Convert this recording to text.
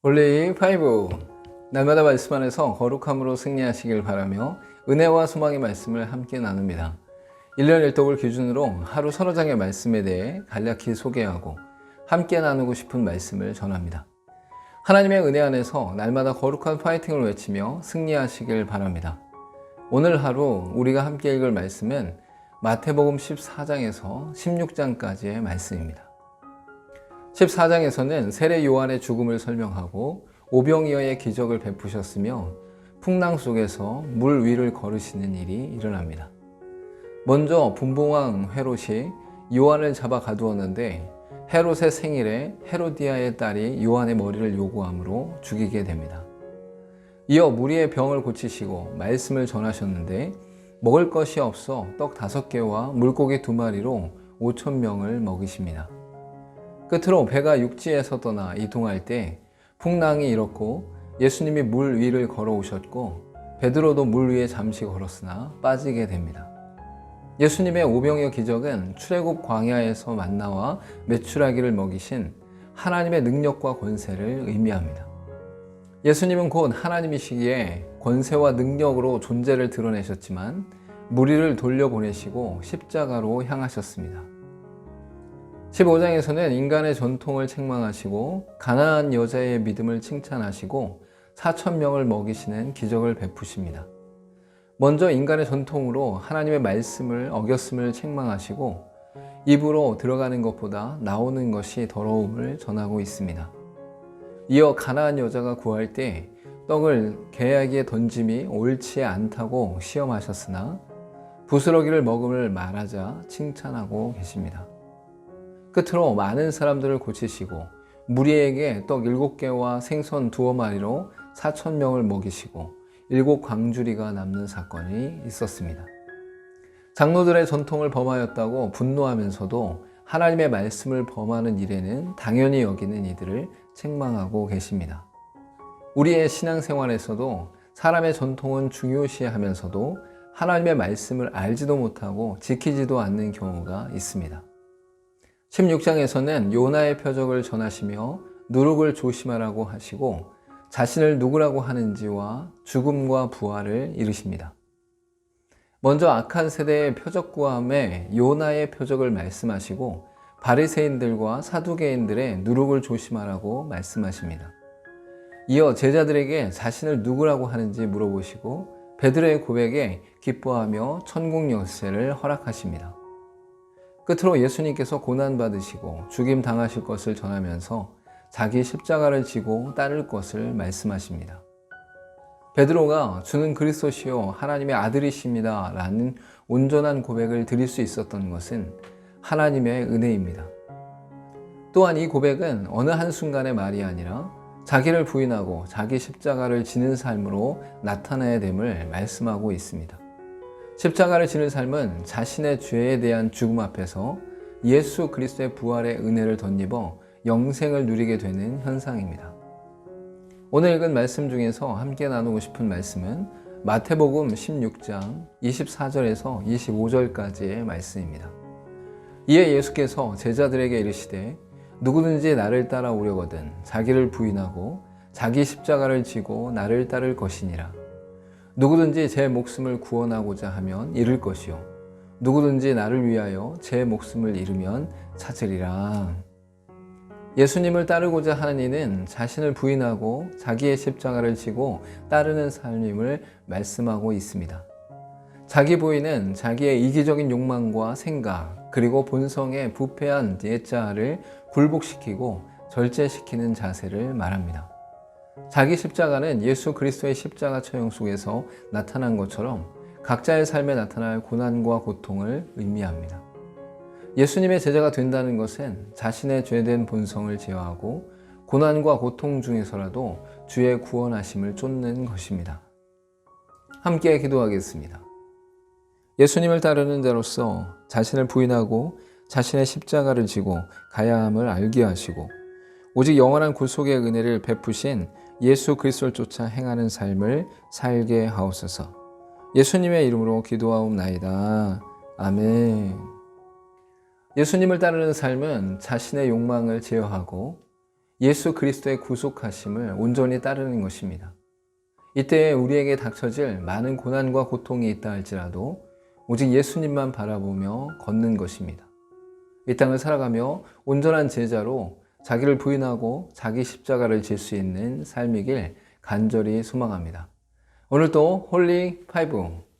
올리 5. 날마다 말씀 안에서 거룩함으로 승리하시길 바라며 은혜와 소망의 말씀을 함께 나눕니다. 1년 1독을 기준으로 하루 서너 장의 말씀에 대해 간략히 소개하고 함께 나누고 싶은 말씀을 전합니다. 하나님의 은혜 안에서 날마다 거룩한 파이팅을 외치며 승리하시길 바랍니다. 오늘 하루 우리가 함께 읽을 말씀은 마태복음 14장에서 16장까지의 말씀입니다. 14장에서는 세례 요한의 죽음을 설명하고 오병이어의 기적을 베푸셨으며 풍랑 속에서 물 위를 걸으시는 일이 일어납니다. 먼저 분봉왕 헤롯이 요한을 잡아 가두었는데 헤롯의 생일에 헤로디아의 딸이 요한의 머리를 요구함으로 죽이게 됩니다. 이어 무리의 병을 고치시고 말씀을 전하셨는데 먹을 것이 없어 떡 5개와 물고기 2마리로 5,000명을 먹이십니다. 끝으로 배가 육지에서 떠나 이동할 때 풍랑이 일었고 예수님이 물 위를 걸어오셨고 베드로도 물 위에 잠시 걸었으나 빠지게 됩니다. 예수님의 오병이어 기적은 출애굽 광야에서 만나와 메추라기를 먹이신 하나님의 능력과 권세를 의미합니다. 예수님은 곧 하나님이시기에 권세와 능력으로 존재를 드러내셨지만 무리를 돌려보내시고 십자가로 향하셨습니다. 15장에서는 인간의 전통을 책망하시고 가난한 여자의 믿음을 칭찬하시고 4,000명을 먹이시는 기적을 베푸십니다. 먼저 인간의 전통으로 하나님의 말씀을 어겼음을 책망하시고 입으로 들어가는 것보다 나오는 것이 더러움을 전하고 있습니다. 이어 가난한 여자가 구할 때 떡을 개야기에 던짐이 옳지 않다고 시험하셨으나 부스러기를 먹음을 말하자 칭찬하고 계십니다. 끝으로 많은 사람들을 고치시고 무리에게 떡 7개와 생선 2마리로 4,000명을 먹이시고 7 광주리가 남는 사건이 있었습니다. 장로들의 전통을 범하였다고 분노하면서도 하나님의 말씀을 범하는 일에는 당연히 여기는 이들을 책망하고 계십니다. 우리의 신앙생활에서도 사람의 전통은 중요시하면서도 하나님의 말씀을 알지도 못하고 지키지도 않는 경우가 있습니다. 16장에서는 요나의 표적을 전하시며 누룩을 조심하라고 하시고 자신을 누구라고 하는지와 죽음과 부활을 이르십니다. 먼저 악한 세대의 표적구함에 요나의 표적을 말씀하시고 바리새인들과 사두개인들의 누룩을 조심하라고 말씀하십니다. 이어 제자들에게 자신을 누구라고 하는지 물어보시고 베드로의 고백에 기뻐하며 천국 열쇠를 허락하십니다. 끝으로 예수님께서 고난받으시고 죽임 당하실 것을 전하면서 자기 십자가를 지고 따를 것을 말씀하십니다. 베드로가 주는 그리스도시요 하나님의 아들이십니다 라는 온전한 고백을 드릴 수 있었던 것은 하나님의 은혜입니다. 또한 이 고백은 어느 한순간의 말이 아니라 자기를 부인하고 자기 십자가를 지는 삶으로 나타나야 됨을 말씀하고 있습니다. 십자가를 지는 삶은 자신의 죄에 대한 죽음 앞에서 예수 그리스도의 부활의 은혜를 덧입어 영생을 누리게 되는 현상입니다. 오늘 읽은 말씀 중에서 함께 나누고 싶은 말씀은 마태복음 16장 24절에서 25절까지의 말씀입니다. 이에 예수께서 제자들에게 이르시되 누구든지 나를 따라오려거든 자기를 부인하고 자기 십자가를 지고 나를 따를 것이니라. 누구든지 제 목숨을 구원하고자 하면 잃을 것이요 누구든지 나를 위하여 제 목숨을 잃으면 찾으리라. 예수님을 따르고자 하는 이는 자신을 부인하고 자기의 십자가를 지고 따르는 삶임을 말씀하고 있습니다. 자기 부인은 자기의 이기적인 욕망과 생각 그리고 본성의 부패한 옛자아를 굴복시키고 절제시키는 자세를 말합니다. 자기 십자가는 예수 그리스도의 십자가 처형 속에서 나타난 것처럼 각자의 삶에 나타날 고난과 고통을 의미합니다. 예수님의 제자가 된다는 것은 자신의 죄된 본성을 제어하고 고난과 고통 중에서라도 주의 구원하심을 쫓는 것입니다. 함께 기도하겠습니다. 예수님을 따르는 자로서 자신을 부인하고 자신의 십자가를 지고 가야 함을 알게 하시고 오직 영원한 구속의 은혜를 베푸신 예수 그리스도를 쫓아 행하는 삶을 살게 하옵소서. 예수님의 이름으로 기도하옵나이다. 아멘. 예수님을 따르는 삶은 자신의 욕망을 제어하고 예수 그리스도의 구속하심을 온전히 따르는 것입니다. 이때 우리에게 닥쳐질 많은 고난과 고통이 있다 할지라도 오직 예수님만 바라보며 걷는 것입니다. 이 땅을 살아가며 온전한 제자로 자기를 부인하고 자기 십자가를 질 수 있는 삶이길 간절히 소망합니다. 오늘도 홀리 5